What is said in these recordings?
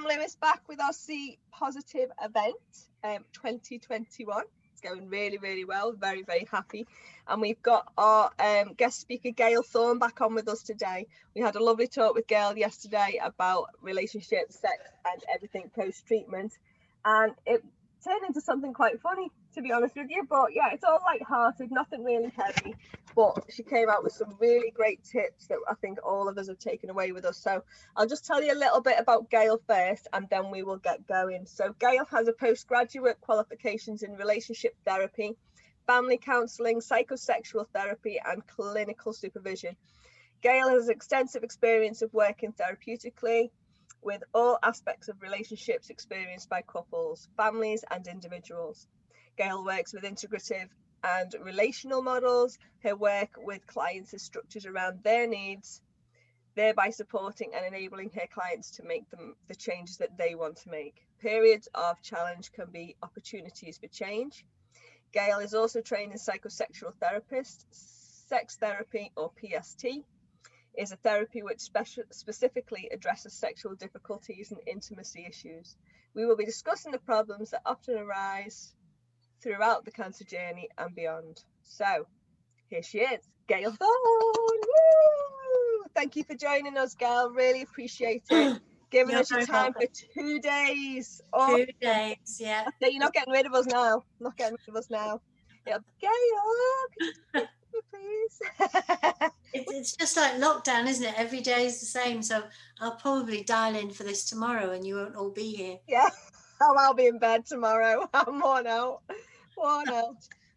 Family is back with our C Positive event 2021. It's going really, really well. Very, very happy. And we've got our guest speaker, Gail Thorne, back on with us today. We had a lovely talk with Gail yesterday about relationships, sex, and everything post-treatment. And it turned into something quite funny, to be honest with you. But yeah, it's all light-hearted, nothing really heavy. But she came out with some really great tips that I think all of us have taken away with us. So I'll just tell you a little bit about Gail first, and then we will get going. So Gail has a postgraduate qualifications in relationship therapy, family counselling, psychosexual therapy, and clinical supervision. Gail has extensive experience of working therapeutically with all aspects of relationships experienced by couples, families, and individuals. Gail works with integrative and relational models. Her work with clients is structured around their needs, thereby supporting and enabling her clients to make the changes that they want to make. Periods of challenge can be opportunities for change. Gail is also trained as psychosexual therapist. Sex therapy, or PST, is a therapy which specifically addresses sexual difficulties and intimacy issues. We will be discussing the problems that often arise throughout the cancer journey and beyond. So here she is, Gail Thorne. Woo! Thank you for joining us, Gail. Really appreciate it. Giving us your time for 2 days. Oh, 2 days, yeah. You're not getting rid of us now. Not getting rid of us now. Yeah, Gail, please. It's just like lockdown, isn't it? Every day is the same. So I'll probably dial in for this tomorrow and you won't all be here. Yeah, I'll be in bed tomorrow. I'm worn out.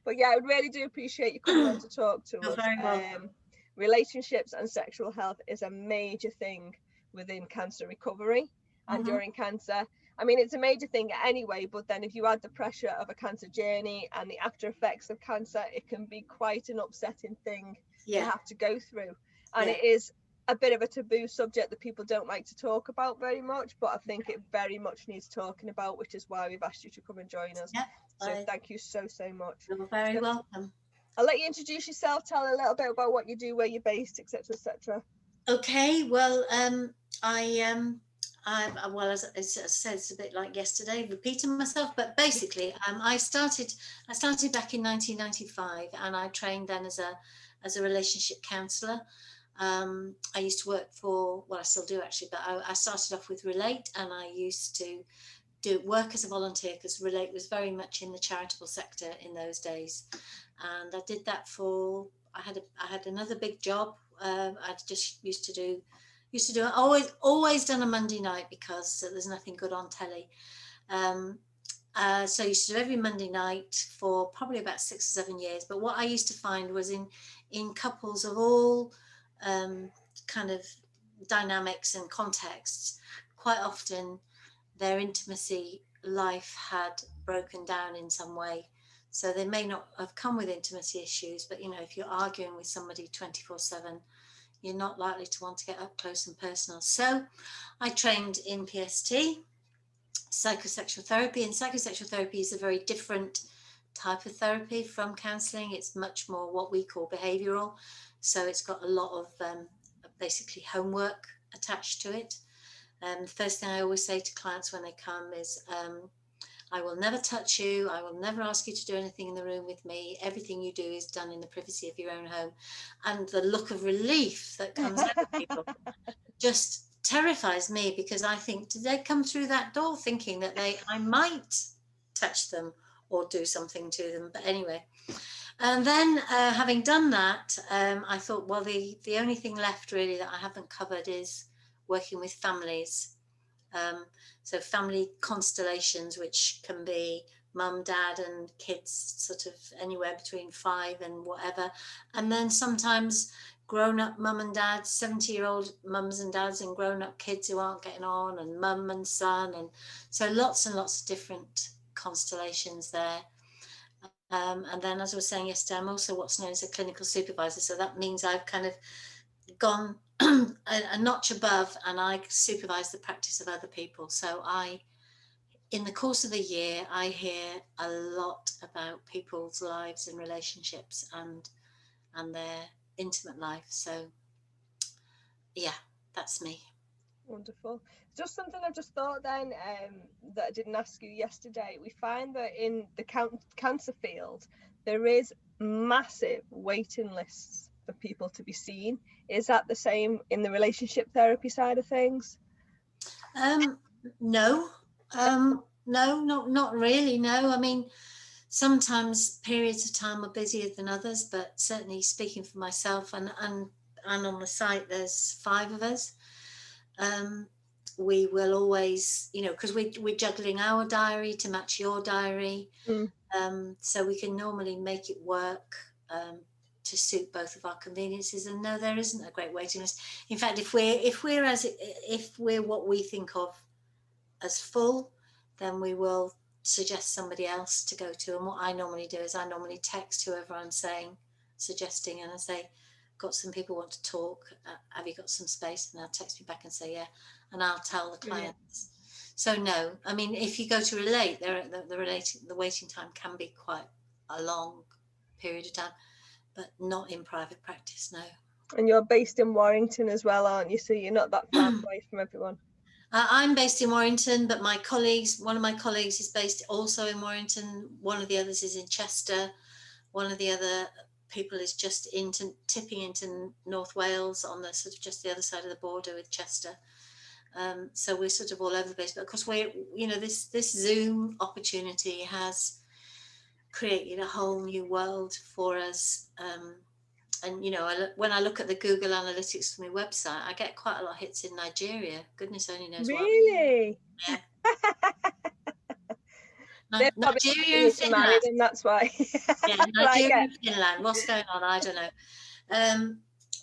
But yeah, I would really do appreciate you coming on to talk to us. Very welcome. Relationships and sexual health is a major thing within cancer recovery and during cancer. I mean, it's a major thing anyway, but then if you add the pressure of a cancer journey and the after effects of cancer, it can be quite an upsetting thing to have to go through. And it is a bit of a taboo subject that people don't like to talk about very much, but I think it very much needs talking about, which is why we've asked you to come and join us. So thank you so much. You're very welcome. I'll let you introduce yourself, tell a little bit about what you do, where you're based, etc., etc. Okay, well, well, as I said, it's a bit like yesterday, repeating myself, but basically, I started back in 1995, and I trained then as a relationship counsellor. I used to work for, well, I still do actually, but I started off with Relate, and I used to work as a volunteer because Relate was very much in the charitable sector in those days, and I did that for. I had another big job. I just used to do it, always done a Monday night because there's nothing good on telly. So I used to do every Monday night for probably about 6 or 7 years. But what I used to find was in couples of all kind of dynamics and contexts, quite often their intimacy life had broken down in some way. So they may not have come with intimacy issues, but if you're arguing with somebody 24/7, you're not likely to want to get up close and personal. So I trained in PST, psychosexual therapy, and psychosexual therapy is a very different type of therapy from counselling. It's much more what we call behavioural. So it's got a lot of basically homework attached to it. The first thing I always say to clients when they come is, I will never touch you. I will never ask you to do anything in the room with me. Everything you do is done in the privacy of your own home. And the look of relief that comes out of people just terrifies me, because I think, did they come through that door thinking that I might touch them or do something to them? But anyway, and then having done that, I thought, well, the only thing left really that I haven't covered is working with families. So family constellations, which can be mum, dad and kids, sort of anywhere between 5 and whatever. And then sometimes grown-up mum and dads, 70-year-old mums and dads and grown-up kids who aren't getting on, and mum and son. And so lots and lots of different constellations there. And then, as I was saying yesterday, I'm also what's known as a clinical supervisor. So that means I've kind of gone a notch above, and I supervise the practice of other people. So in the course of a year, I hear a lot about people's lives and relationships and their intimate life. So yeah, that's me. Wonderful. Just something I've just thought then, that I didn't ask you yesterday. We find that in the cancer field, there is massive waiting lists for people to be seen. Is that the same in the relationship therapy side of things? No, no, not really. No, I mean, sometimes periods of time are busier than others, but certainly speaking for myself and on the site, there's 5 of us. We will always, because we're juggling our diary to match your diary. So we can normally make it work to suit both of our conveniences. And no, there isn't a great waiting list. In fact, if we're what we think of as full, then we will suggest somebody else to go to. And what I normally do is I normally text whoever I'm suggesting, and I say, got some people want to talk, have you got some space? And they'll text me back and say yeah, and I'll tell the clients. So no, I mean, if you go to Relate, the waiting time can be quite a long period of time, but not in private practice, no. And you're based in Warrington as well, aren't you? So you're not that far away from everyone. I'm based in Warrington, but one of my colleagues is based also in Warrington. One of the others is in Chester. One of the other people is just tipping into North Wales on the sort of just the other side of the border with Chester. So we're sort of all over the place. But of course, this Zoom opportunity has created a whole new world for us. And when I look at the Google Analytics for my website, I get quite a lot of hits in Nigeria. Goodness only knows why. Really? Yeah. Nigeria and Finland. And that's why. Yeah, Nigeria and Finland. What's going on? I don't know.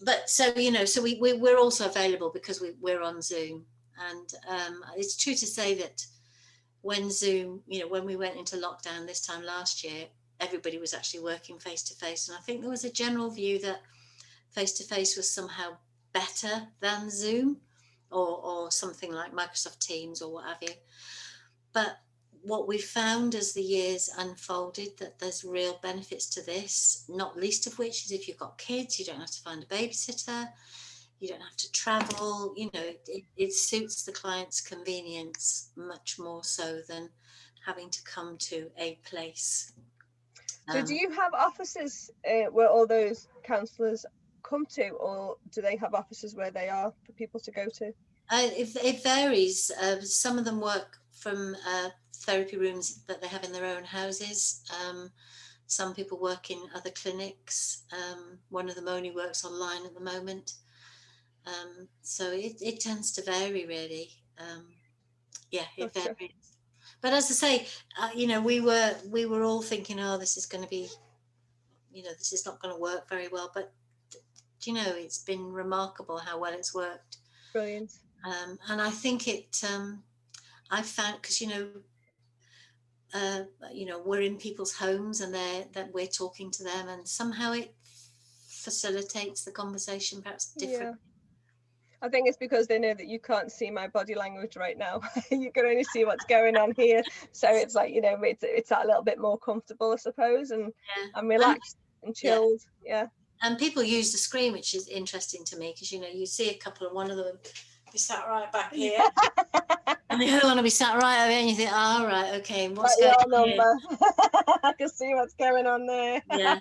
But so we're also available because we're on Zoom, and it's true to say that when Zoom, when we went into lockdown this time last year, everybody was actually working face to face, and I think there was a general view that face to face was somehow better than Zoom or something like Microsoft Teams or what have you. But what we found as the years unfolded, that there's real benefits to this, not least of which is if you've got kids, you don't have to find a babysitter, you don't have to travel, it suits the client's convenience much more so than having to come to a place. So do you have offices where all those counsellors come to, or do they have offices where they are for people to go to? It varies. Some of them work from therapy rooms that they have in their own houses. Some people work in other clinics. One of them only works online at the moment. So it tends to vary, really. It varies. But as I say, we were all thinking, oh, this is going to be, this is not going to work very well. But it's been remarkable how well it's worked. Brilliant. And I think I found, because we're in people's homes and that we're talking to them, and somehow it facilitates the conversation perhaps differently. Yeah. I think it's because they know that you can't see my body language right now. You can only see what's going on here. So it's like, it's that little bit more comfortable, I suppose, and I'm relaxed and chilled. Yeah. And people use the screen, which is interesting to me, because, you see a couple, and one of them be sat right back here. And the other one will be sat right over here, and you think, oh, right, okay, what's going on here? I can see what's going on there. Yeah.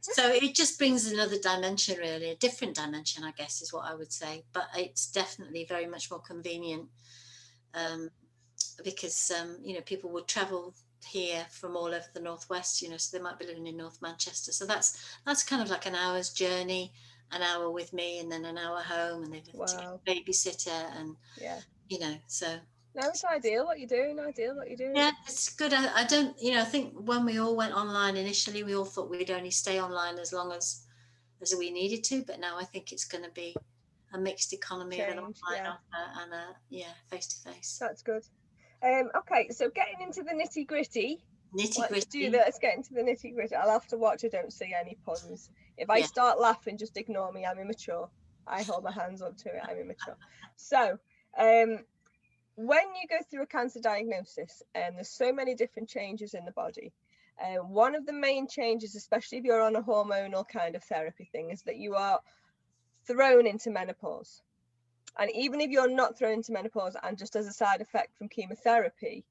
So it just brings another dimension, really, a different dimension, I guess, is what I would say. But it's definitely very much more convenient because, people would travel here from all over the northwest, so they might be living in North Manchester. So that's kind of like an hour's journey, an hour with me, and then an hour home, and they've got a babysitter, and so. No, it's ideal what you're doing. Yeah, it's good. I don't, I think when we all went online initially, we all thought we'd only stay online as long as we needed to, but now I think it's going to be a mixed economy of an online offer and a face-to-face. That's good. Okay, so getting into the nitty-gritty. Let's get into the nitty-gritty. I'll have to watch I don't see any puns. If I start laughing, just ignore me. I'm immature. I hold my hands up to it. I'm immature. So, when you go through a cancer diagnosis, there's so many different changes in the body. One of the main changes, especially if you're on a hormonal kind of therapy thing, is that you are thrown into menopause. And even if you're not thrown into menopause and just as a side effect from chemotherapy,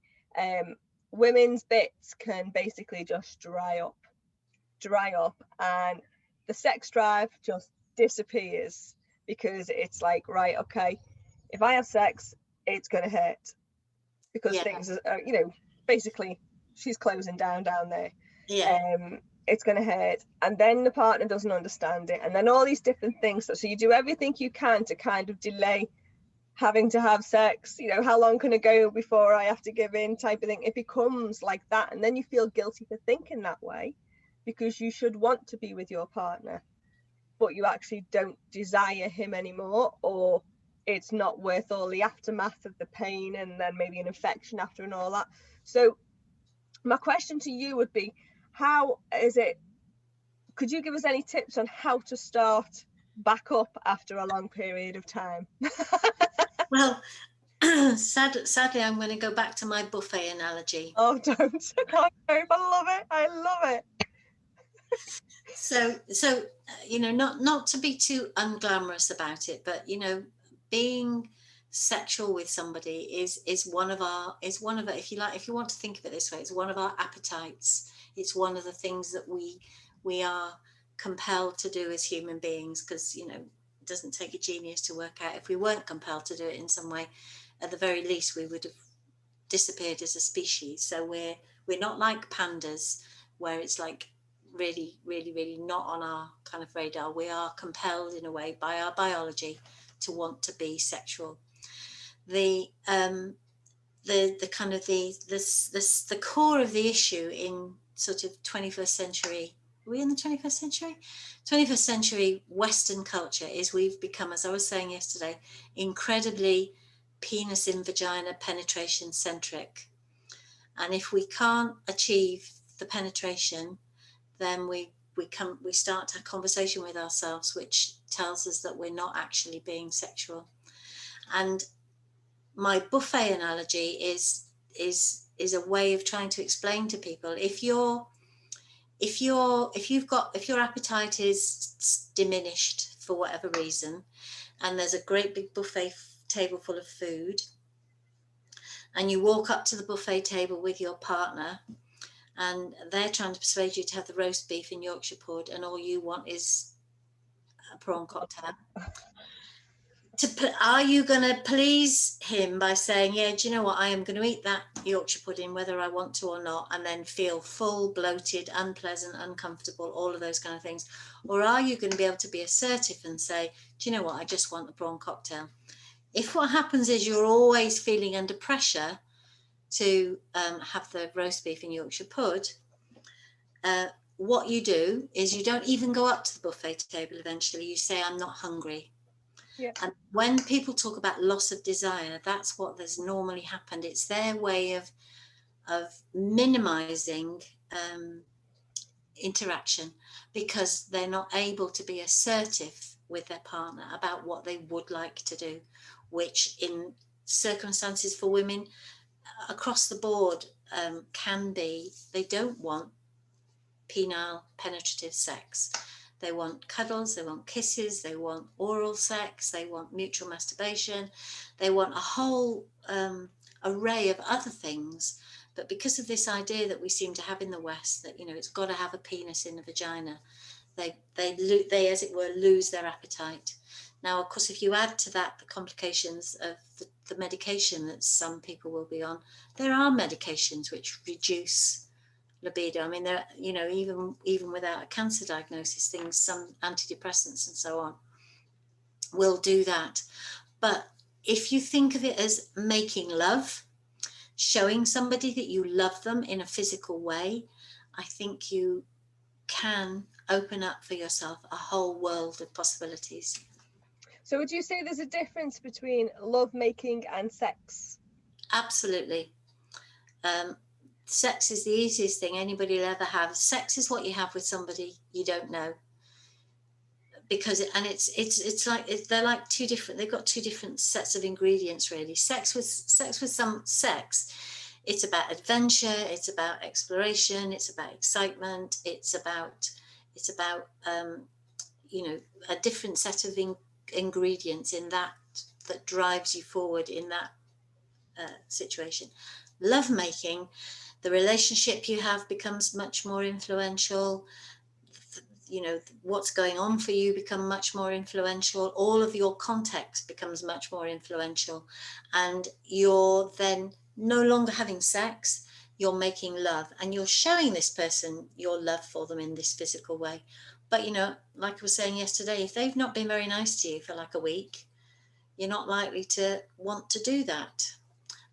women's bits can basically just dry up, and the sex drive just disappears, because it's like, right, okay, if I have sex, it's going to hurt, because things are, basically she's closing down there. It's going to hurt, and then the partner doesn't understand it, and then all these different things. So you do everything you can to kind of delay having to have sex. How long can it go before I have to give in, type of thing. It becomes like that, and then you feel guilty for thinking that way, because you should want to be with your partner, but you actually don't desire him anymore, or it's not worth all the aftermath of the pain, and then maybe an infection after and all that. So my question to you would be, could you give us any tips on how to start back up after a long period of time? Well, sadly, I'm going to go back to my buffet analogy. Oh, don't. I love it. So not to be too unglamorous about it, but being sexual with somebody is one of our, if you want to think of it this way, it's one of our appetites. It's one of the things that we are compelled to do as human beings, because it doesn't take a genius to work out, if we weren't compelled to do it in some way, at the very least we would have disappeared as a species. So we're not like pandas, where it's like really, really, really not on our kind of radar. We are compelled in a way by our biology to want to be sexual. The kind of the core of the issue in sort of 21st century, are we in the 21st century? 21st century Western culture is we've become, as I was saying yesterday, incredibly penis in vagina penetration centric. And if we can't achieve the penetration, then we start a conversation with ourselves which tells us that we're not actually being sexual. And my buffet analogy is a way of trying to explain to people, if your appetite is diminished for whatever reason, and there's a great big buffet table full of food, and you walk up to the buffet table with your partner, and they're trying to persuade you to have the roast beef and Yorkshire pud, and all you want is a prawn cocktail. Are you going to please him by saying, yeah, do you know what, I am going to eat that Yorkshire pudding whether I want to or not, and then feel full, bloated, unpleasant, uncomfortable, all of those kind of things? Or are you going to be able to be assertive and say, do you know what, I just want the prawn cocktail? If what happens is you're always feeling under pressure to have the roast beef and Yorkshire pud, what you do is you don't even go up to the buffet table eventually. You say, I'm not hungry. Yeah. And when people talk about loss of desire, that's what has normally happened. It's their way of minimizing interaction, because they're not able to be assertive with their partner about what they would like to do, which in circumstances for women across the board can be, they don't want penile penetrative sex. They want cuddles, they want kisses, they want oral sex, they want mutual masturbation, they want a whole array of other things. But because of this idea that we seem to have in the West, that it's got to have a penis in the vagina, they as it were lose their appetite. Now, of course, if you add to that the complications of the medication that some people will be on, there are medications which reduce libido. I mean, there, even without a cancer diagnosis, some antidepressants and so on will do that. But if you think of it as making love, showing somebody that you love them in a physical way, I think you can open up for yourself a whole world of possibilities. So would you say there's a difference between love making and sex? Absolutely. Sex is the easiest thing anybody will ever have. Sex is what you have with somebody you don't know, because it's like they're like two different. They've got two different sets of ingredients, really. Sex with sex. It's about adventure. It's about exploration. It's about excitement. It's about a different set of ingredients in that that drives you forward in that situation. Love making, the relationship you have becomes much more influential. You know, what's going on for you become much more influential. All of your context becomes much more influential, and you're then no longer having sex, you're making love, and you're showing this person your love for them in this physical way. But you know, like I was saying yesterday, if they've not been very nice to you for like a week, you're not likely to want to do that.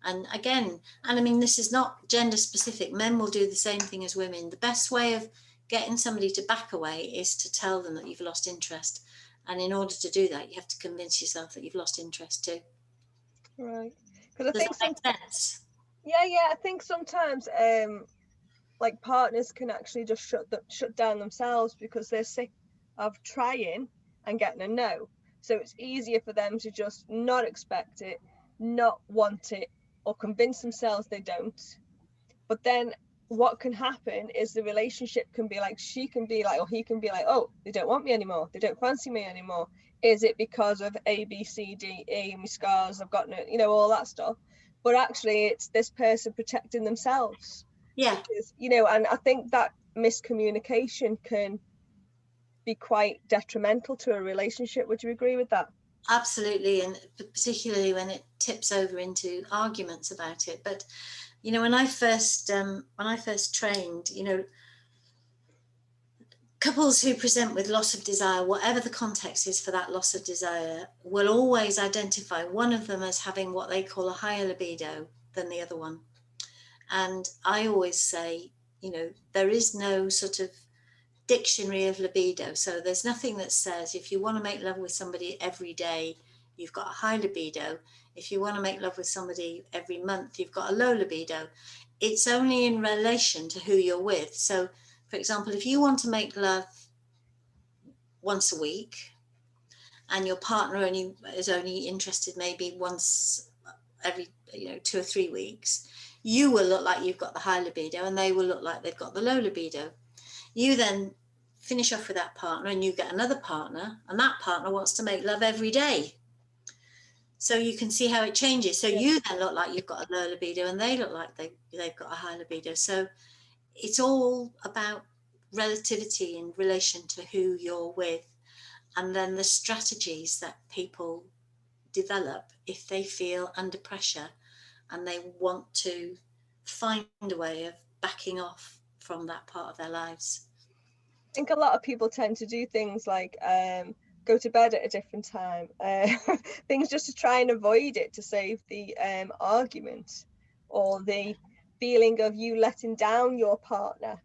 And again, and I mean, this is not gender specific, men will do the same thing as women. The best way of getting somebody to back away is to tell them that you've lost interest. And in order to do that, you have to convince yourself that you've lost interest too. Right. Because I Does think that make sense? yeah, I think sometimes like partners can actually just shut down themselves because they're sick of trying and getting a no. So it's easier for them to just not expect it, not want it, or convince themselves they don't. But then what can happen is the relationship can be like, she can be like, or he can be like, oh, they don't want me anymore, they don't fancy me anymore. Is it because of A, B, C, D, E, my scars, I've got no, you know, all that stuff. But actually it's this person protecting themselves. Yeah. Because, you know, and I think that miscommunication can be quite detrimental to a relationship. Would you agree with that? Absolutely, and particularly when it tips over into arguments about it. But you know, when I first trained, you know, couples who present with loss of desire, whatever the context is for that loss of desire, will always identify one of them as having what they call a higher libido than the other one. And I always say, you know, there is no sort of dictionary of libido. So there's nothing that says if you want to make love with somebody every day, you've got a high libido. If you want to make love with somebody every month, you've got a low libido. It's only in relation to who you're with. So, for example, if you want to make love once a week and your partner is only interested maybe once every 2 or 3 weeks, you will look like you've got the high libido and they will look like they've got the low libido. You then finish off with that partner and you get another partner, and that partner wants to make love every day. So you can see how it changes. So you then look like you've got a low libido and they look like they've got a high libido. So it's all about relativity in relation to who you're with, and then the strategies that people develop if they feel under pressure and they want to find a way of backing off from that part of their lives. I think a lot of people tend to do things like go to bed at a different time, things just to try and avoid it, to save the argument or the feeling of you letting down your partner.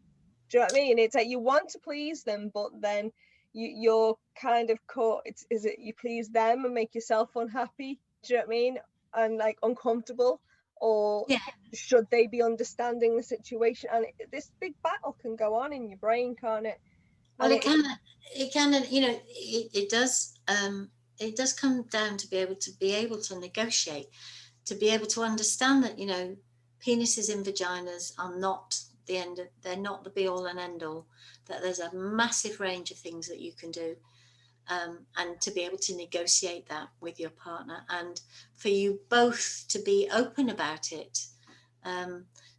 Do you know what I mean? It's like you want to please them, but then you're kind of caught. Is it you please them and make yourself unhappy? Do you know what I mean? And like uncomfortable, or should they be understanding the situation? And this big battle can go on in your brain, can't it? Well, it can, you know, it does come down to be able to negotiate, to be able to understand that, you know, penises and vaginas are not the end of, they're not the be all and end all, that there's a massive range of things that you can do, and to be able to negotiate that with your partner, and for you both to be open about it,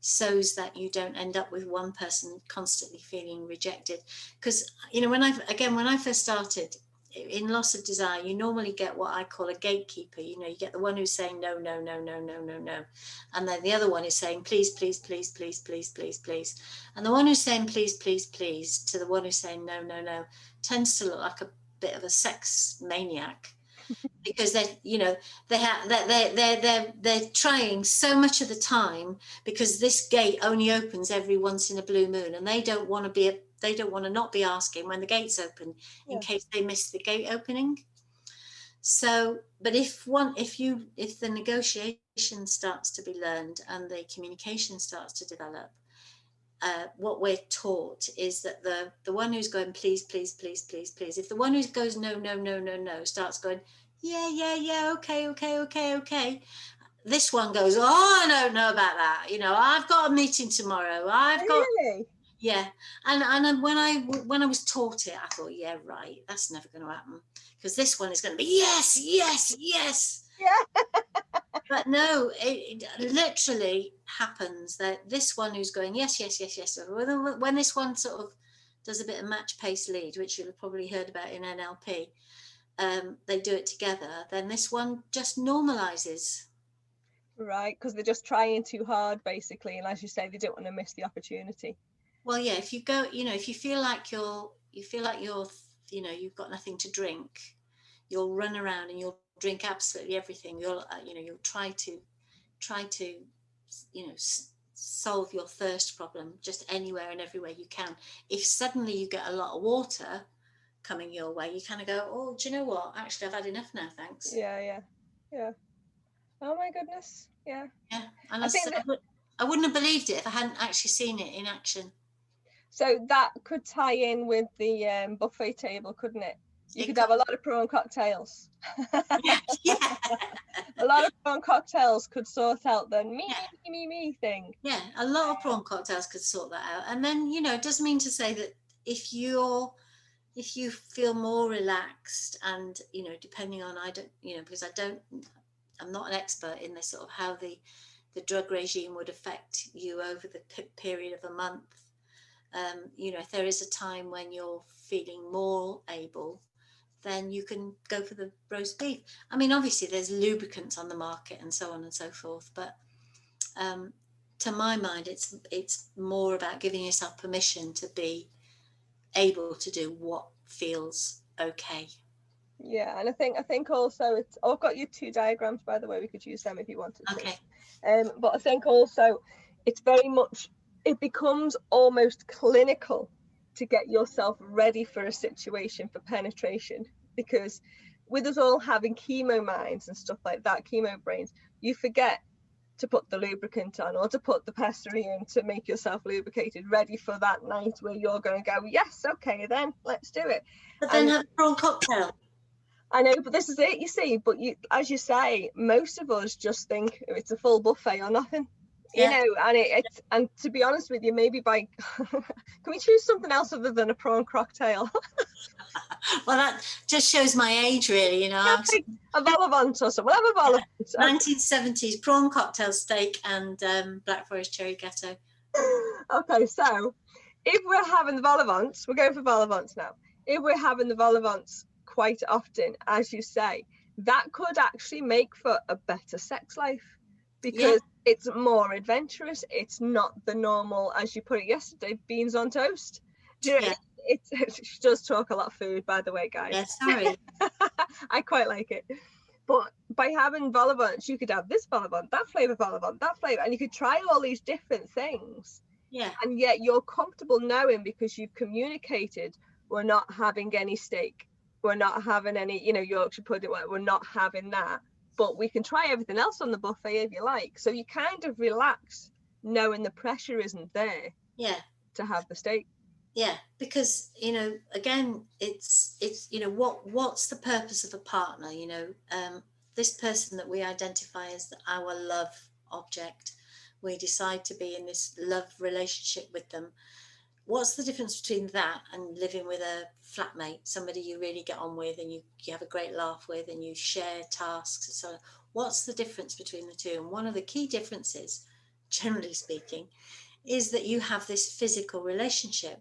so that you don't end up with one person constantly feeling rejected. Because, you know, when I first started in loss of desire, you normally get what I call a gatekeeper. You know, you get the one who's saying no, no, no, no, no, no, no, and then the other one is saying please, please, please, please, please, please, please, and the one who's saying please, please, please to the one who's saying no, no, no tends to look like a bit of a sex maniac. Because they're trying so much of the time, because this gate only opens every once in a blue moon, and they don't want to not be asking when the gate's open, in case they miss the gate opening. So, but if the negotiation starts to be learned and the communication starts to develop, what we're taught is that the one who's going please, please, please, please, please, if the one who goes no, no, no, no, no starts going yeah, okay, this one goes, oh, I don't know about that, you know, I've got a meeting tomorrow, Really? Yeah, and when I was taught it, I thought, yeah, right, that's never going to happen, because this one is going to be yes, yes, yes. Yeah. But no, it literally happens that this one who's going, yes, yes, yes, yes. When this one sort of does a bit of match pace lead, which you'll have probably heard about in NLP, they do it together, then this one just normalizes. Right, because they're just trying too hard, basically, and as you say, they don't want to miss the opportunity. Well, yeah, if you go, if you feel like you're, you've got nothing to drink, you'll run around and you'll drink absolutely everything. You'll try to, solve your thirst problem just anywhere and everywhere you can. If suddenly you get a lot of water coming your way, you kind of go, oh, do you know what? Actually, I've had enough now, thanks. Yeah. Oh my goodness. Yeah. Yeah, and I think that, I wouldn't have believed it if I hadn't actually seen it in action. so that could tie in with the buffet table, couldn't it? You could have a lot of prawn cocktails. Yeah. A lot of prawn cocktails could sort out the me thing. Yeah, a lot of prawn cocktails could sort that out. And then, it doesn't mean to say that if you feel more relaxed and, depending on, because I'm not an expert in this sort of how the drug regime would affect you over the period of a month. If there is a time when you're feeling more able, then you can go for the roast beef. I mean, obviously there's lubricants on the market and so on and so forth, but to my mind, it's more about giving yourself permission to be able to do what feels okay. Yeah, and I think also it's. I've got your 2 diagrams, by the way. We could use them if you wanted to. Okay. But I think also it's very much. It becomes almost clinical to get yourself ready for a situation for penetration, because with us all having chemo minds and stuff like that, chemo brains, you forget to put the lubricant on or to put the pessary in to make yourself lubricated, ready for that night where you're going to go, yes, okay, then let's do it. But then have a prawn cocktail. I know, but this is it, you see. But as you say, most of us just think it's a full buffet or nothing. Yeah. And to be honest with you, maybe can we choose something else other than a prawn cocktail? Well, that just shows my age, really. A vol-au-vent or something. We'll have a vol-au-vent. 1970s prawn cocktail, steak, and Black Forest cherry gâteau. Okay, so if we're having the vol-au-vents, we're going for vol-au-vents now. If we're having the vol-au-vents quite often, as you say, that could actually make for a better sex life, because it's more adventurous. It's not the normal, as you put it yesterday, beans on toast. She does talk a lot of food, by the way, guys. Yeah, sorry. I quite like it. But by having vol-au-vents, you could have this vol-au-vent, that flavour vol-au-vent, that flavour, and you could try all these different things. Yeah. And yet you're comfortable knowing, because you've communicated, we're not having any steak, we're not having any, Yorkshire pudding, we're not having that. But we can try everything else on the buffet if you like. So you kind of relax, knowing the pressure isn't there. Yeah. To have the steak. Yeah, because again, it's what's the purpose of a partner? This person that we identify as our love object, we decide to be in this love relationship with them. What's the difference between that and living with a flatmate, somebody you really get on with and you have a great laugh with and you share tasks and so on? What's the difference between the two? And one of the key differences, generally speaking, is that you have this physical relationship.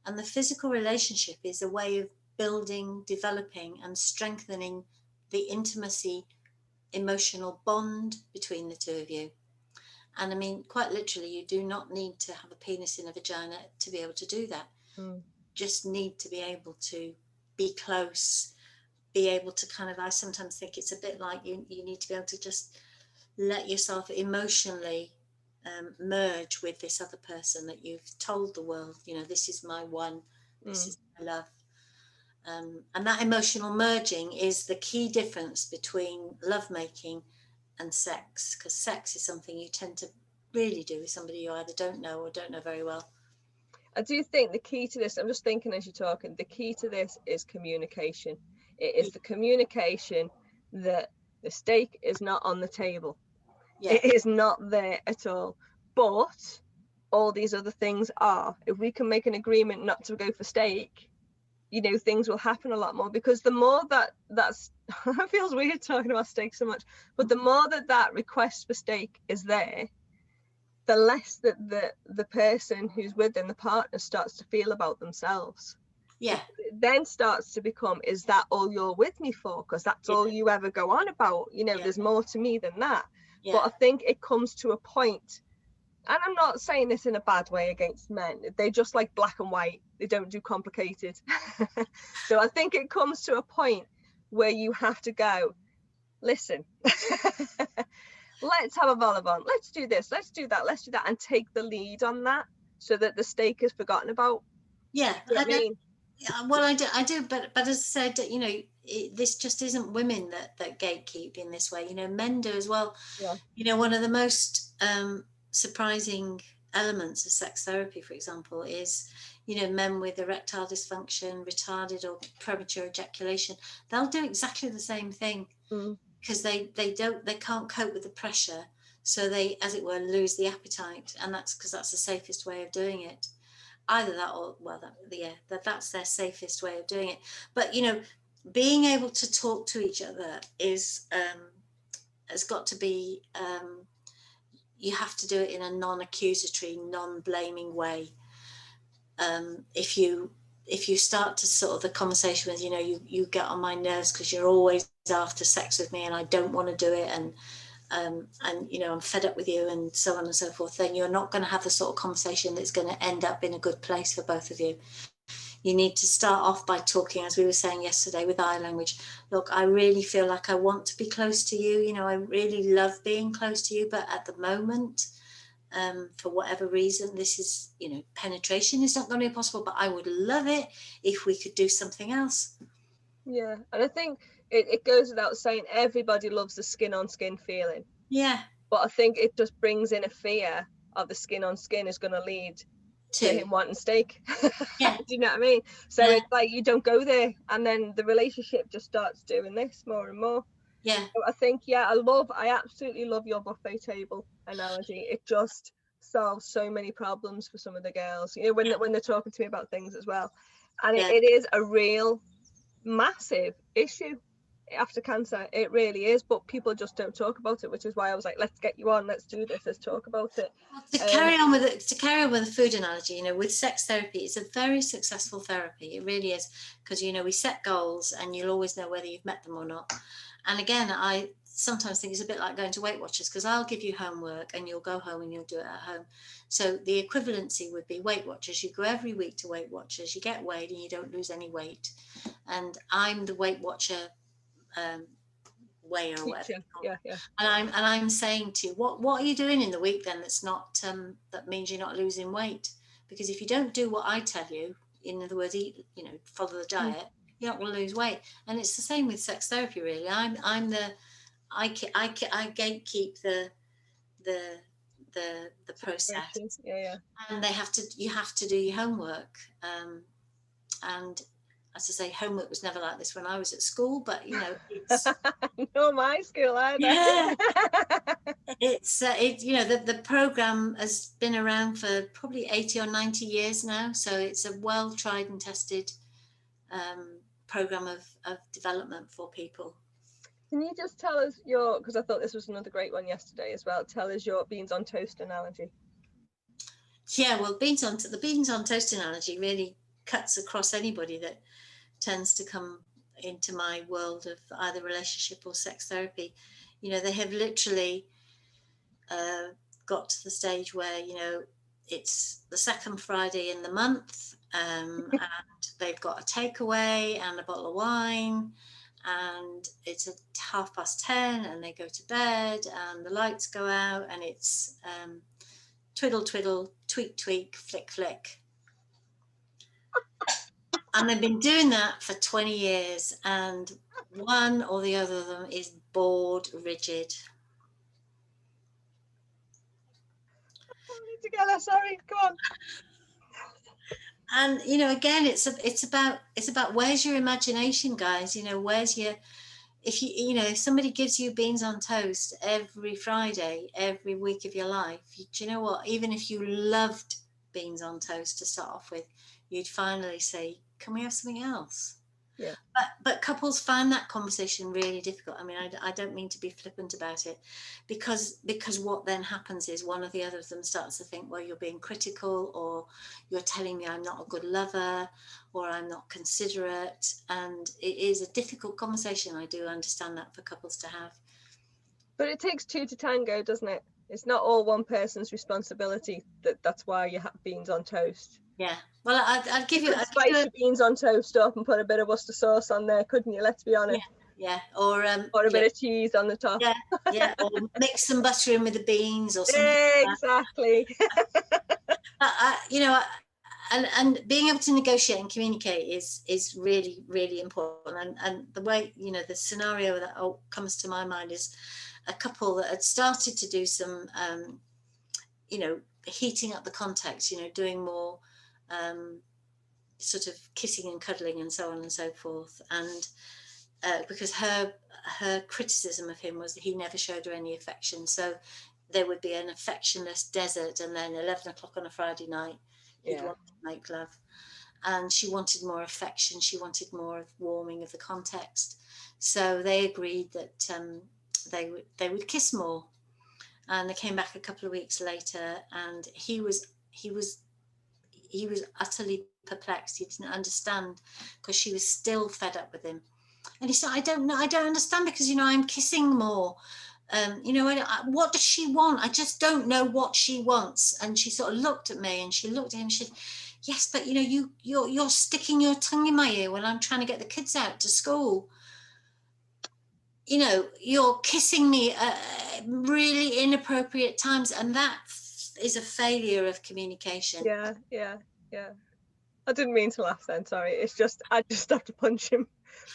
And the physical relationship is a way of building, developing, and strengthening the intimacy, emotional bond between the two of you. And I mean, quite literally, you do not need to have a penis in a vagina to be able to do that. Just need to be able to be close, be able to I sometimes think it's a bit like you need to be able to just let yourself emotionally merge with this other person that you've told the world, this is my one, this is my love. And that emotional merging is the key difference between lovemaking and sex, because sex is something you tend to really do with somebody you either don't know or don't know very well. I do think the key to this, I'm just thinking as you're talking, the key to this is communication. It is the communication that the steak is not on the table. Yeah. It is not there at all. But all these other things are. If we can make an agreement not to go for steak, you know, things will happen a lot more, because the more that's it feels weird talking about steak so much, but the more that request for steak is there, the less that the person who's with them, the partner, starts to feel about themselves. Yeah. It then starts to become, is that all you're with me for? Because that's all you ever go on about. You know, there's more to me than that. But I think it comes to a point, and I'm not saying this in a bad way against men, they just like black and white, they don't do complicated. So I think it comes to a point where you have to go, listen, let's have a vol au vent, let's do this, let's do that, and take the lead on that, so that the steak is forgotten about. Yeah, you know what I mean? Well, I do, but as I said, you know, this just isn't women that gatekeep in this way. You know, men do as well. Yeah. You know, one of the most surprising elements of sex therapy, for example, is, you know, men with erectile dysfunction, retarded or premature ejaculation. They'll do exactly the same thing, because they can't cope with the pressure, so they, as it were, lose the appetite, and that's because that's the safest way of doing it. Either that, or that's their safest way of doing it. But you know, being able to talk to each other is has got to be, you have to do it in a non-accusatory, non-blaming way. If you start to sort of the conversation with, you know, you get on my nerves because you're always after sex with me and I don't want to do it, and you know, I'm fed up with you, and so on and so forth, then you're not going to have the sort of conversation that's going to end up in a good place for both of you. You need to start off by talking, as we were saying yesterday, with eye language. Look, I really feel like I want to be close to you. You know, I really love being close to you, but at the moment, for whatever reason, this is, you know, penetration is not going to be possible, but I would love it if we could do something else. Yeah, and I think it goes without saying, everybody loves the skin on skin feeling. Yeah. But I think it just brings in a fear of the skin on skin is going to lead to him wanting steak. Yeah. Do you know what I mean? So it's like, you don't go there, and then the relationship just starts doing this more and more. Yeah. So I think, I absolutely love your buffet table analogy. It just solves so many problems for some of the girls, you know, when they're talking to me about things as well. And it is a real massive issue after cancer. It really is, but people just don't talk about it, which is why I was like, let's get you on, let's do this, let's talk about it. To carry on with the food analogy, you know, with sex therapy, it's a very successful therapy. It really is, because, you know, we set goals and you'll always know whether you've met them or not. And again, I sometimes think it's a bit like going to Weight Watchers, because I'll give you homework and you'll go home and you'll do it at home. So the equivalency would be Weight Watchers. You go every week to Weight Watchers, you get weighed and you don't lose any weight. And I'm the Weight Watcher way, or whatever. Yeah. And I'm saying to you, what are you doing in the week then that's not that means you're not losing weight? Because if you don't do what I tell you, in other words, eat, you know, follow the diet, you're not going to lose weight. And it's the same with sex therapy, really. I gatekeep the process. Yeah. And you have to do your homework. And as I say, homework was never like this when I was at school, but you know, it's no, my school either. Yeah. It's you know, the program has been around for probably 80 or 90 years now, so it's a well tried and tested program of development for people. Can you just tell us your, because I thought this was another great one yesterday as well, tell us your beans on toast analogy. Yeah, well, the beans on toast analogy really cuts across anybody that tends to come into my world of either relationship or sex therapy. You know, they have literally got to the stage where, you know, it's the second Friday in the month, and they've got a takeaway and a bottle of wine, and it's at 10:30 and they go to bed and the lights go out and it's twiddle twiddle, tweak tweak, flick flick. And they've been doing that for 20 years, and one or the other of them is bored rigid. Together, sorry, come on. And you know, again, it's about where's your imagination, guys? You know, where's your, if somebody gives you beans on toast every Friday, every week of your life, do you know what? Even if you loved beans on toast to start off with, you'd finally say, can we have something else? Yeah. But couples find that conversation really difficult. I mean, I don't mean to be flippant about it, because what then happens is one or the other of them starts to think, well, you're being critical, or you're telling me I'm not a good lover, or I'm not considerate. And it is a difficult conversation. I do understand that for couples to have. But it takes two to tango, doesn't it? It's not all one person's responsibility. That's why you have beans on toast. Yeah. Well, I'd give you... Could spice your beans on toast up and put a bit of Worcester sauce on there, couldn't you? Let's be honest. Yeah. Or a bit of cheese on the top. Yeah. Or mix some butter in with the beans or something. Exactly. You know, and being able to negotiate and communicate is really, really important. And the way, you know, the scenario that comes to my mind is a couple that had started to do some, you know, heating up the context, you know, doing more sort of kissing and cuddling and so on and so forth. And because her criticism of him was that he never showed her any affection. So there would be an affectionless desert, and then 11 o'clock on a Friday night, he'd want to make love. And she wanted more affection. She wanted more of warming of the context. So they agreed that they would kiss more. And they came back a couple of weeks later, and he was utterly perplexed. He didn't understand, because she was still fed up with him. And he said, I don't understand, because, you know, I'm kissing more. You know, what does she want? I just don't know what she wants. And she sort of looked at me, and she looked at him, and she said, yes, but, you know, you're sticking your tongue in my ear when I'm trying to get the kids out to school. You know, you're kissing me at really inappropriate times, and that is a failure of communication. Yeah. I didn't mean to laugh then, sorry. It's just, I just have to punch him.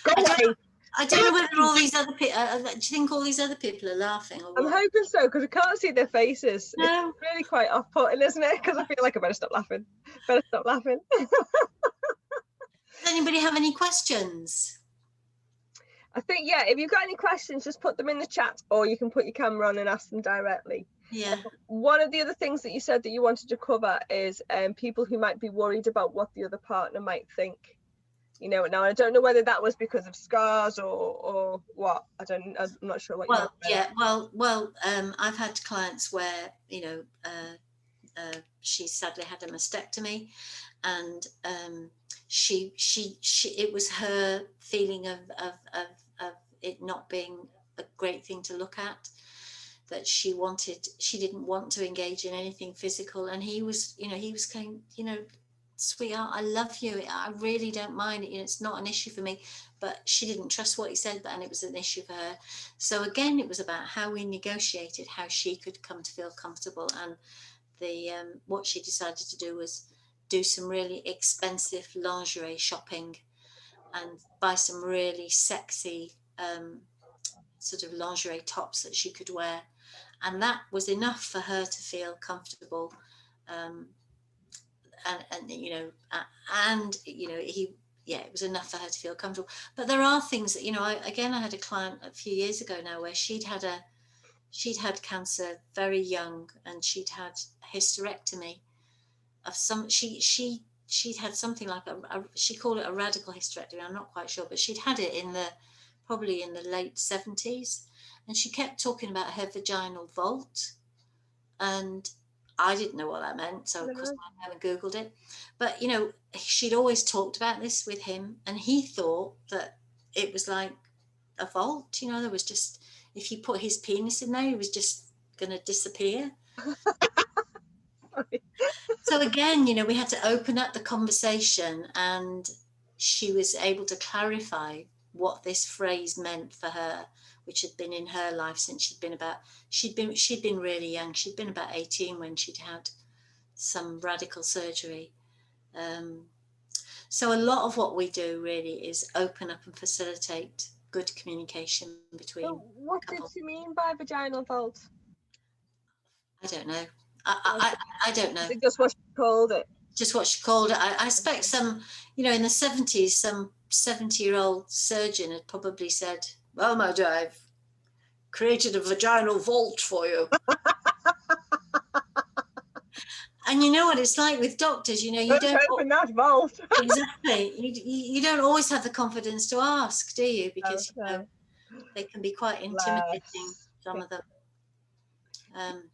Go away. I don't know whether all these other people, do you think all these other people are laughing? Or what? I'm hoping so, because I can't see their faces. No. It's really quite off-putting, isn't it? Because I feel like I better stop laughing. Does anybody have any questions? I think, yeah, if you've got any questions, just put them in the chat, or you can put your camera on and ask them directly. Yeah. One of the other things that you said that you wanted to cover is people who might be worried about what the other partner might think. You know, now I don't know whether that was because of scars or what. I'm not sure what. Well, yeah. Well. I've had clients where, you know, she sadly had a mastectomy, and she it was her feeling of it not being a great thing to look at, that she didn't want to engage in anything physical. And he was saying, you know, sweetheart, I love you, I really don't mind it, you know, it's not an issue for me. But she didn't trust what he said, and it was an issue for her. So again, it was about how we negotiated how she could come to feel comfortable. And the what she decided to do was do some really expensive lingerie shopping and buy some really sexy sort of lingerie tops that she could wear, and that was enough for her to feel comfortable. And you know, it was enough for her to feel comfortable. But there are things that, you know, I had a client a few years ago now where she'd had cancer very young, and she'd had a hysterectomy of some, she'd had something like she called it a radical hysterectomy, I'm not quite sure, but she'd had it probably in the late 70s, and she kept talking about her vaginal vault, and I didn't know what that meant, so of course I haven't Googled it. But, you know, she'd always talked about this with him, and he thought that it was like a vault, you know, there was just, if he put his penis in there, he was just going to disappear. So again, you know, we had to open up the conversation, and she was able to clarify what this phrase meant for her, which had been in her life since she'd been really young. She'd been about 18 when she'd had some radical surgery. So a lot of what we do really is open up and facilitate good communication between. So what did she mean by vaginal vault? I don't know. I don't know. Is it just what she called it? Just what she called it. I expect some, you know, in the 70s, some 70-year-old surgeon had probably said, well, my dear, I've created a vaginal vault for you. And you know what it's like with doctors, you Don't don't open that vault. exactly. You don't always have the confidence to ask, do you? Because they can be quite intimidating, some of them.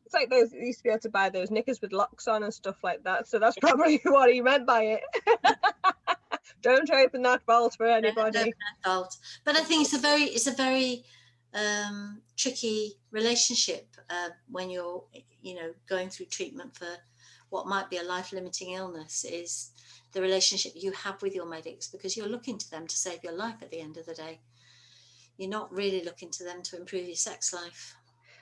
It's like those, you used to be able to buy those knickers with locks on and stuff like that. So that's probably what he meant by it. Don't open that vault for anybody. Don't open that vault. But I think it's a very tricky relationship when you're, going through treatment for what might be a life-limiting illness, is the relationship you have with your medics, because you're looking to them to save your life at the end of the day. You're not really looking to them to improve your sex life.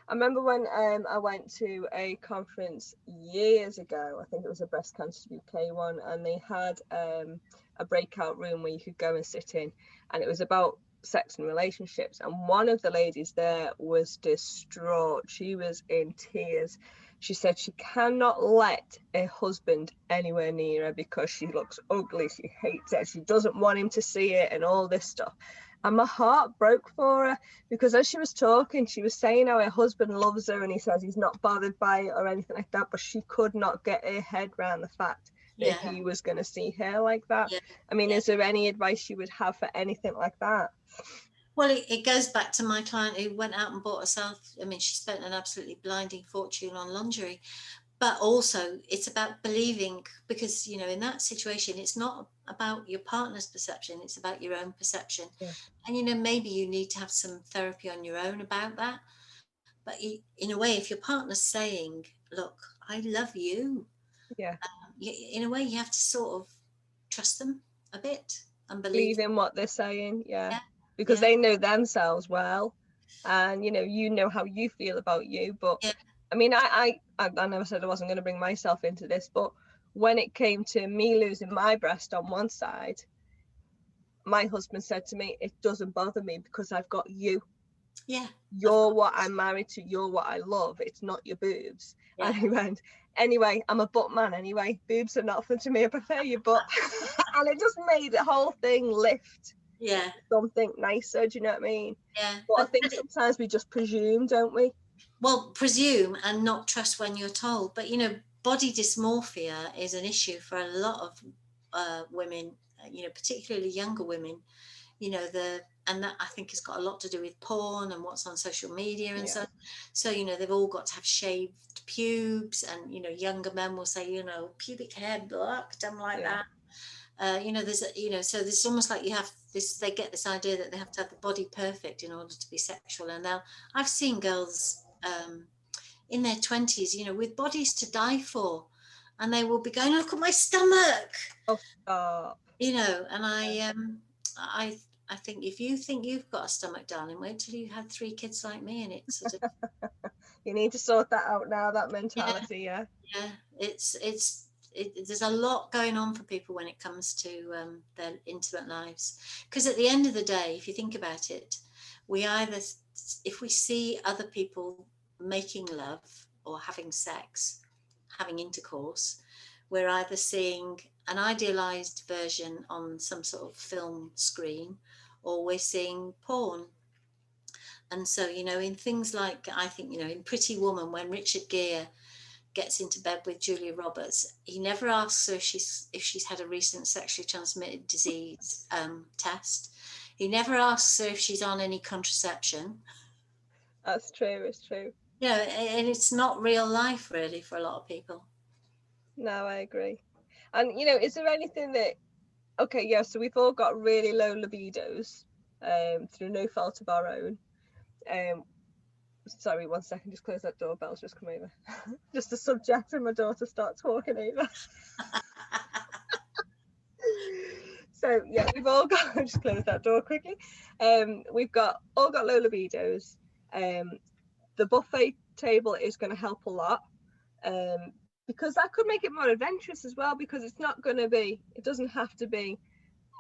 I remember when I went to a conference years ago, I think it was a Breast Cancer UK one, and they had a breakout room where you could go and sit in, and it was about sex and relationships, and one of the ladies there was distraught. She was in tears. She said she cannot let a husband anywhere near her because she looks ugly, she hates it, she doesn't want him to see it, and all this stuff. And my heart broke for her, because as she was talking, she was saying how her husband loves her and he says he's not bothered by it or anything like that, but she could not get her head around the fact that he was going to see her like that. I mean, is there any advice you would have for anything like that? Well, it goes back to my client who went out and bought herself, she spent an absolutely blinding fortune on lingerie. But also it's about believing, because, in that situation, it's not about your partner's perception, it's about your own perception. And, maybe you need to have some therapy on your own about that. But in a way, if your partner's saying, look, I love you, in a way, you have to sort of trust them a bit and believe in what they're saying. Because they know themselves well, and you know how you feel about you. But I mean, I never said I wasn't going to bring myself into this, but when it came to me losing my breast on one side, my husband said to me, it doesn't bother me because I've got you. You're what I'm married to, you're what I love, it's not your boobs. And he went, anyway, I'm a butt man anyway, boobs are nothing to me, I prefer your butt. And it just made the whole thing lift. Something nicer, do you know what I mean? But I think sometimes we just presume, don't we? Well, presume and not trust when you're told. But body dysmorphia is an issue for a lot of women, particularly younger women. And that, I think, has got a lot to do with porn and what's on social media and stuff. So they've all got to have shaved pubes, and younger men will say, pubic hair blocked, I'm like that. There's so there's almost like you have this, they get this idea that they have to have the body perfect in order to be sexual. And now I've seen girls in their 20s, with bodies to die for, and they will be going, look at my stomach. And I think if you think you've got a stomach, darling, wait till you had 3 kids like me, and it's sort of you need to sort that out now, that mentality. There's a lot going on for people when it comes to their intimate lives, because at the end of the day, if you think about it, if we see other people making love or having sex, having intercourse, we're either seeing an idealized version on some sort of film screen, or we're seeing porn. And so, in things like, I think, in Pretty Woman, when Richard Gere gets into bed with Julia Roberts, he never asks her if she's had a recent sexually transmitted disease test. He never asks her if she's on any contraception. That's true, it's true. And it's not real life, really, for a lot of people. No, I agree. And, is there anything that, so we've all got really low libidos through no fault of our own. Sorry, 1 second, just close that door, bell's just come over. Just the subject and my daughter starts walking over. So yeah, we've all got, just close that door quickly. We've all got low libidos. The buffet table is going to help a lot, because that could make it more adventurous as well, because it's not going to be, it doesn't have to be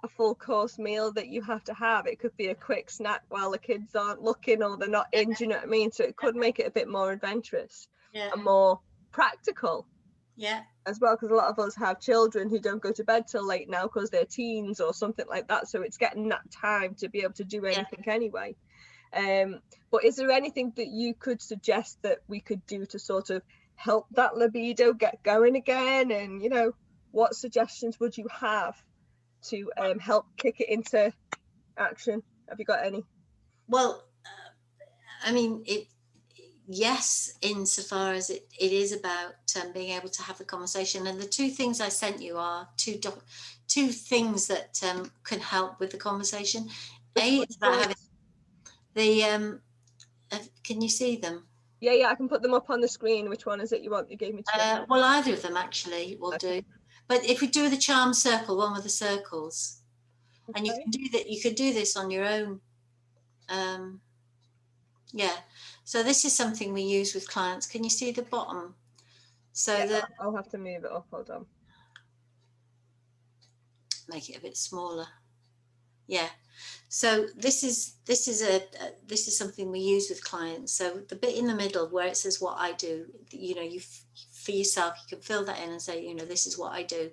a full course meal that you have to have. It could be a quick snack while the kids aren't looking or they're not in, do you know what I mean? So it could make it a bit more adventurous and more practical as well, because a lot of us have children who don't go to bed till late now because they're teens or something like that, so it's getting that time to be able to do anything anyway. But is there anything that you could suggest that we could do to sort of help that libido get going again? And, you know, what suggestions would you have to help kick it into action? Have you got any? Well, I mean, yes, insofar as it is about being able to have the conversation. And the two things I sent you are two things that can help with the conversation. It's about having the can you see them? Yeah, I can put them up on the screen. Which one is it you want? You gave me two. Well, either of them actually will do. But if we do the charm circle, one with the circles, Okay. and you can do that, you can do this on your own. Yeah. So this is something we use with clients. Can you see the bottom? So yeah, I'll have to move it up. Hold on. Make it a bit smaller. Yeah. So this is something we use with clients. So the bit in the middle where it says what I do, you know, you for yourself, you can fill that in and say, you know, this is what I do.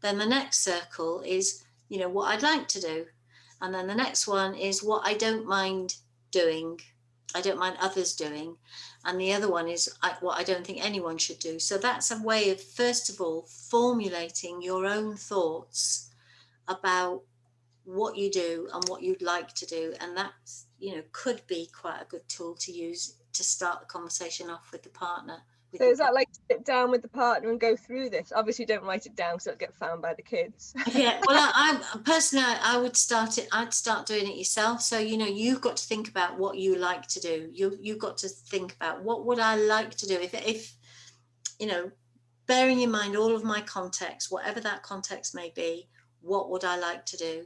Then the next circle is, you know, what I'd like to do. And then the next one is what I don't mind doing. I don't mind others doing. And the other one is what I don't think anyone should do. So that's a way of, first of all, formulating your own thoughts about what you do and what you'd like to do. And that, you know, could be quite a good tool to use to start the conversation off with the partner. So is that like sit down with the partner and go through this? Obviously don't write it down because it'll get found by the kids. Yeah, well, I personally, I would start it. I'd start doing it yourself. So, you know, you've got to think about what you like to do. You've got to think about what would I like to do if you know, bearing in mind all of my context, whatever that context may be, what would I like to do?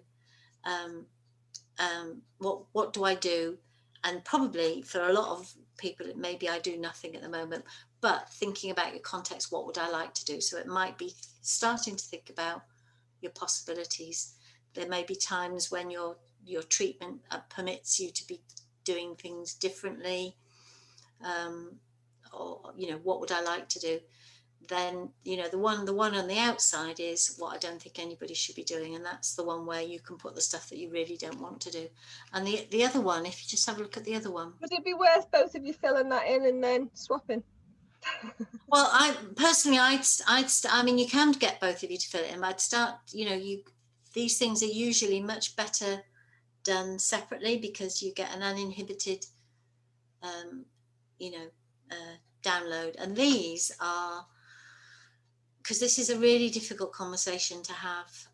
What do I do? And probably for a lot of people, maybe I do nothing at the moment. But thinking about your context, what would I like to do? So it might be starting to think about your possibilities. There may be times when your treatment permits you to be doing things differently, or, you know, what would I like to do? Then, you know, the one on the outside is what I don't think anybody should be doing, and that's the one where you can put the stuff that you really don't want to do. And the other one, if you just have a look at the other one, would it be worth both of you filling that in and then swapping? Well, I personally, I mean, you can get both of you to fill it in, but I'd start, you know, these things are usually much better done separately because you get an uninhibited, you know, download. And these are, because this is a really difficult conversation to have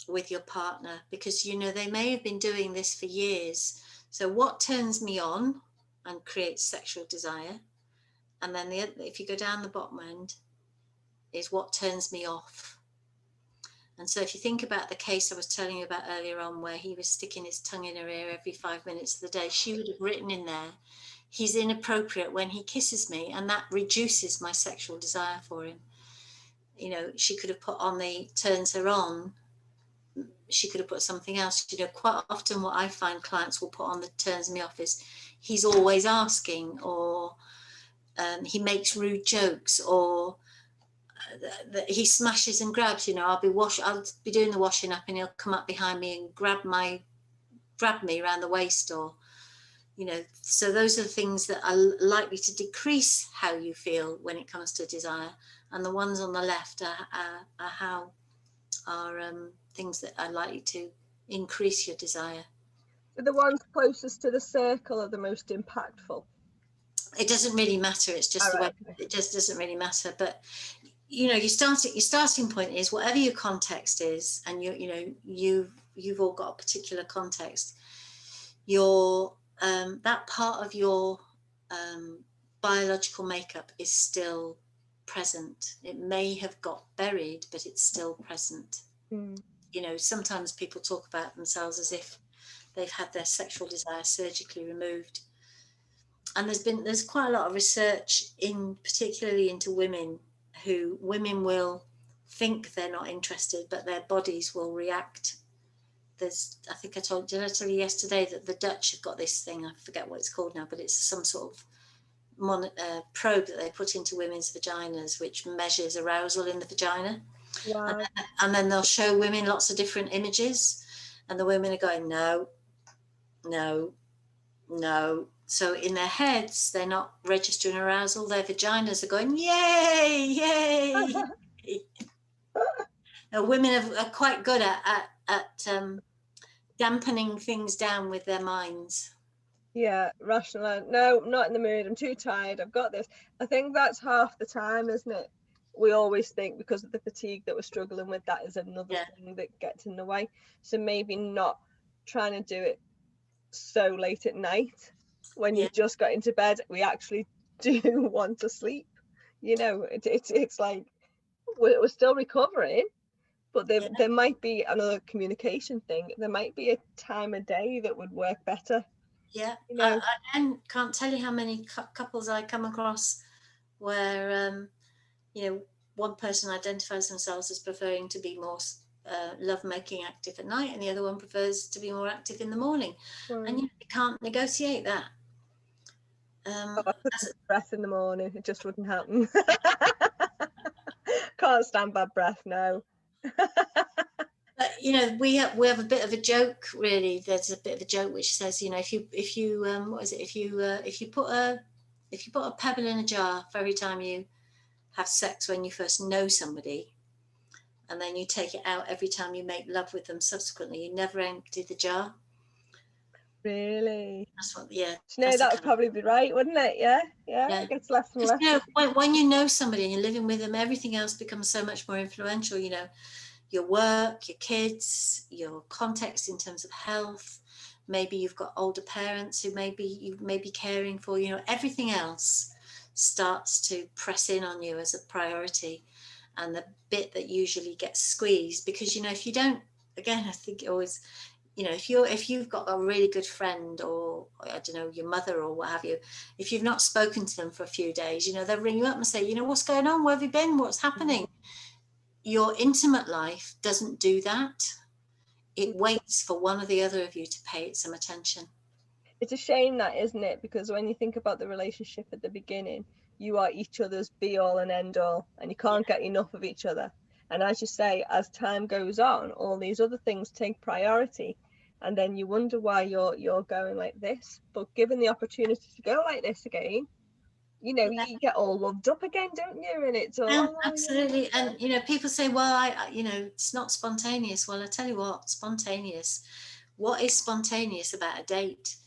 with your partner, because, you know, they may have been doing this for years. So what turns me on and creates sexual desire? And then if you go down the bottom end, is what turns me off. And so if you think about the case I was telling you about earlier on, where he was sticking his tongue in her ear every 5 minutes of the day, she would have written in there, he's inappropriate when he kisses me, and that reduces my sexual desire for him. You know, she could have put on the turns her on. She could have put something else. You know, quite often what I find clients will put on the turns me off is he's always asking, or he makes rude jokes, or he smashes and grabs. You know, I'll be doing the washing up and he'll come up behind me and grab me around the waist, or, you know, so those are the things that are likely to decrease how you feel when it comes to desire. And the ones on the left are things that are likely to increase your desire. So the ones closest to the circle are the most impactful. It doesn't really matter. It's just the way. It just doesn't really matter. But, you know, your starting point is whatever your context is, and you've all got a particular context. Your that part of your biological makeup is still present. It may have got buried, but it's still present. You know, sometimes people talk about themselves as if they've had their sexual desire surgically removed. And there's quite a lot of research particularly into women will think they're not interested, but their bodies will react. Did I tell you yesterday that the Dutch have got this thing, I forget what it's called now, but it's some sort of probe that they put into women's vaginas, which measures arousal in the vagina. Wow. And then they'll show women lots of different images, and the women are going, no, no, no. So in their heads, they're not registering arousal. Their vaginas are going, yay, yay. Women are quite good at dampening things down with their minds. Yeah, rational. No, I'm not in the mood. I'm too tired. I've got this. I think that's half the time, isn't it? We always think because of the fatigue that we're struggling with, that is another thing that gets in the way. So maybe not trying to do it so late at night when you've just got into bed. We actually do want to sleep. You know, it's like we're still recovering, but there might be another communication thing. There might be a time of day that would work better. Yeah, You know, I can't tell you how many couples I come across where, you know, one person identifies themselves as preferring to be more love-making active at night, and the other one prefers to be more active in the morning. And you can't negotiate that. I could take breath in the morning. It just wouldn't happen. Can't stand bad breath, no. But you know, we have a bit of a joke, really. There's a bit of a joke which says, you know, if you what is it? If you put a pebble in a jar for every time you have sex when you first know somebody, and then you take it out every time you make love with them subsequently, you never empty the jar. Really? That's what, yeah. No, that would probably be right, wouldn't it? Yeah. It gets less and less. You know, when you know somebody and you're living with them, everything else becomes so much more influential. You know, your work, your kids, your context in terms of health. Maybe you've got older parents who you may be caring for. You know, everything else starts to press in on you as a priority, and the bit that usually gets squeezed, because you know, if you don't, again, I think it always, you know, if you've got a really good friend, or I don't know, your mother or what have you, if you've not spoken to them for a few days, you know, they'll ring you up and say, you know, what's going on? Where have you been? What's happening? Your intimate life doesn't do that. It waits for one or the other of you to pay it some attention. It's a shame that, isn't it? Because when you think about the relationship at the beginning, you are each other's be all and end all, and you can't get enough of each other. And as you say, as time goes on, all these other things take priority, and then you wonder why you're going like this. But given the opportunity to go like this again, you know, you get all loved up again, don't you? And it's all absolutely. And you know, people say, well, I you know, it's not spontaneous. Well, I tell you what, spontaneous. What is spontaneous about a date?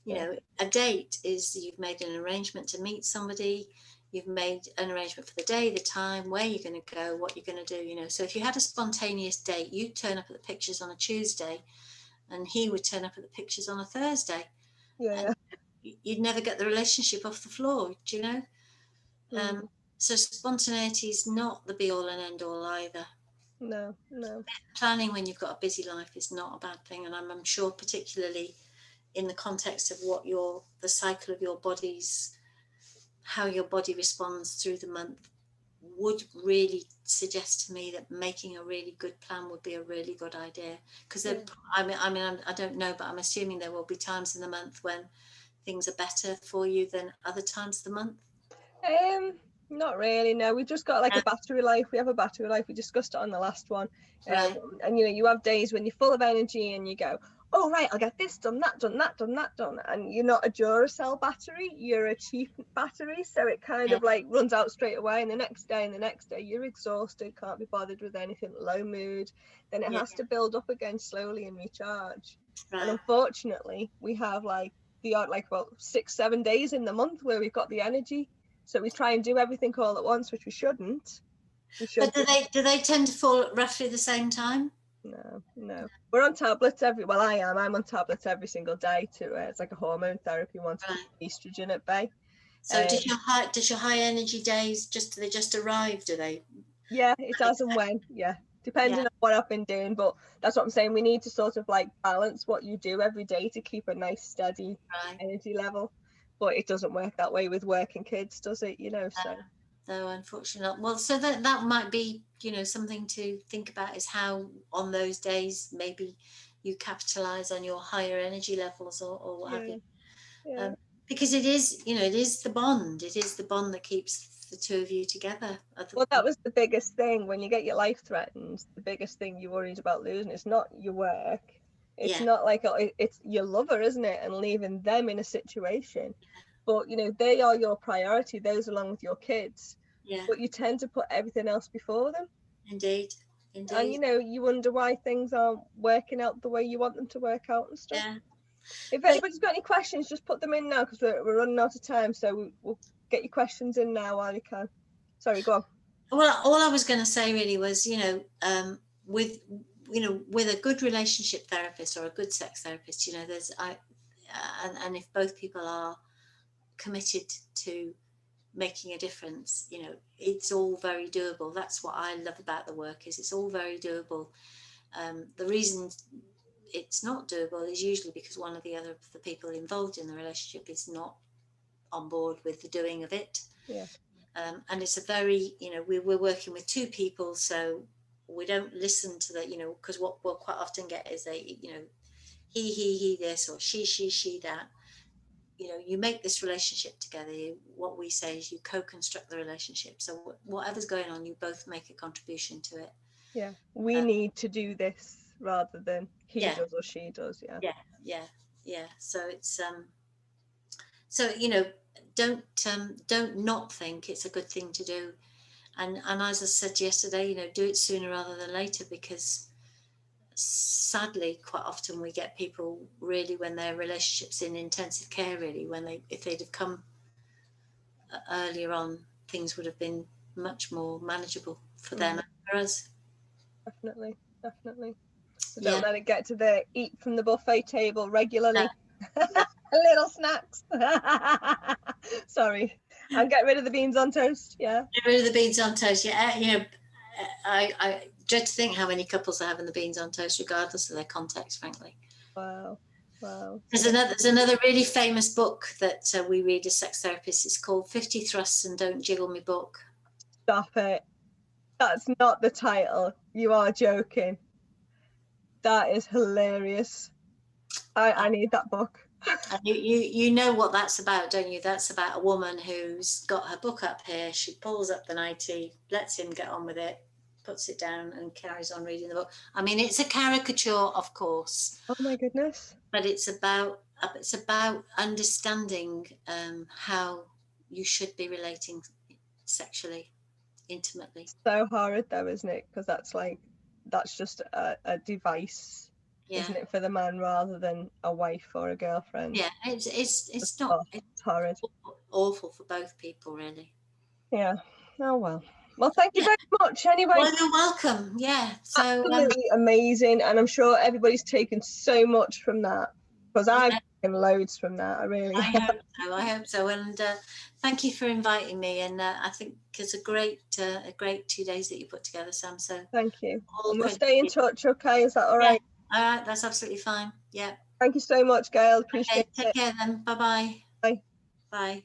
You know, a date is you've made an arrangement to meet somebody, you've made an arrangement for the day, the time, where you're going to go, what you're going to do, you know. So if you had a spontaneous date, you'd turn up at the pictures on a Tuesday and he would turn up at the pictures on a Thursday. Yeah. You'd never get the relationship off the floor, do you know? So spontaneity is not the be all and end all either. No. Planning when you've got a busy life is not a bad thing, and I'm sure particularly in the context of what the cycle of your body's, how your body responds through the month, would really suggest to me that making a really good plan would be a really good idea. Because I don't know, but I'm assuming there will be times in the month when things are better for you than other times of the month. Not really, no. We've just got like a battery life. We have a battery life. We discussed it on the last one. And you know, you have days when you're full of energy and you go, oh right, I'll get this done, that done, that done, that done. And you're not a Duracell battery, you're a cheap battery. So it kind of like runs out straight away, and the next day you're exhausted, can't be bothered with anything, low mood. Then it has to build up again slowly and recharge. And unfortunately, we have like the odd, like, well, 6-7 days in the month where we've got the energy. So we try and do everything all at once, which we shouldn't. But do they tend to fall at roughly the same time? No. We're on tablets I'm on tablets every single day it's like a hormone therapy one to keep estrogen at bay. So does your high energy days they just arrive, do they? Yeah, it as and when, depending on what I've been doing. But that's what I'm saying, we need to sort of like balance what you do every day to keep a nice steady energy level. But it doesn't work that way with working kids, does it? You know, so. No, unfortunately not. Well, so that might be, you know, something to think about, is how on those days maybe you capitalize on your higher energy levels or what have you. Because it is, you know, it is the bond that keeps the two of you together. Well, that was the biggest thing when you get your life threatened. The biggest thing you're worried about losing is not your work, It's Yeah. not like it's your lover, isn't it, and leaving them in a situation. But you know, they are your priority, those along with your kids. Yeah. But you tend to put everything else before them. Indeed. And you know, you wonder why things aren't working out the way you want them to work out and stuff. Yeah. If anybody's got any questions, just put them in now, because we're running out of time. So we'll get your questions in now while you can. Sorry, go on. Well, all I was going to say really was, with a good relationship therapist or a good sex therapist, and if both people are committed to making a difference, it's all very doable. That's what I love about the work, is it's all very doable. The reason it's not doable is usually because one of the people involved in the relationship is not on board with the doing of it. Yeah. And it's a very, we're working with two people, so we don't listen to the, because what we'll quite often get is he this, or she that. You make this relationship together. What we say is you co-construct the relationship. So whatever's going on, you both make a contribution to it. Yeah, we need to do this rather than he does or she does. Yeah. So it's don't not think it's a good thing to do, and as I said yesterday, do it sooner rather than later, because sadly quite often we get people really when their relationship's in intensive care, really, if they'd have come earlier on, things would have been much more manageable for them and for us. Definitely. So don't let it get to the eat from the buffet table regularly. Little snacks. Sorry, and get rid of the beans on toast. Yeah, get rid of the beans on toast. I dread to think how many couples are having the beans on toast, regardless of their context, frankly. Wow. There's another really famous book that we read as sex therapists. It's called 50 Thrusts and Don't Jiggle Me Book. Stop it. That's not the title. You are joking. That is hilarious. I need that book. And you know what that's about, don't you? That's about a woman who's got her book up here. She pulls up the nightie, lets him get on with it, puts it down, and carries on reading the book. I mean, it's a caricature, of course. Oh my goodness! But it's about understanding how you should be relating sexually, intimately. So horrid, though, isn't it? Because that's just a device. Yeah. Isn't it, for the man rather than a wife or a girlfriend? Yeah, it's not. It's horrid. Awful for both people, really. Yeah. Oh well. Well, thank you very much. Anyway. Well, you're welcome. Yeah. So absolutely amazing, and I'm sure everybody's taken so much from that, because I've taken loads from that. I hope so. And thank you for inviting me. And I think it's a great 2 days that you put together, Sam. So thank you. And we'll stay in touch. Okay, is that all right? All right, that's absolutely fine. Yeah. Thank you so much, Gail. Appreciate it. Take care then. Bye-bye. Bye. Bye.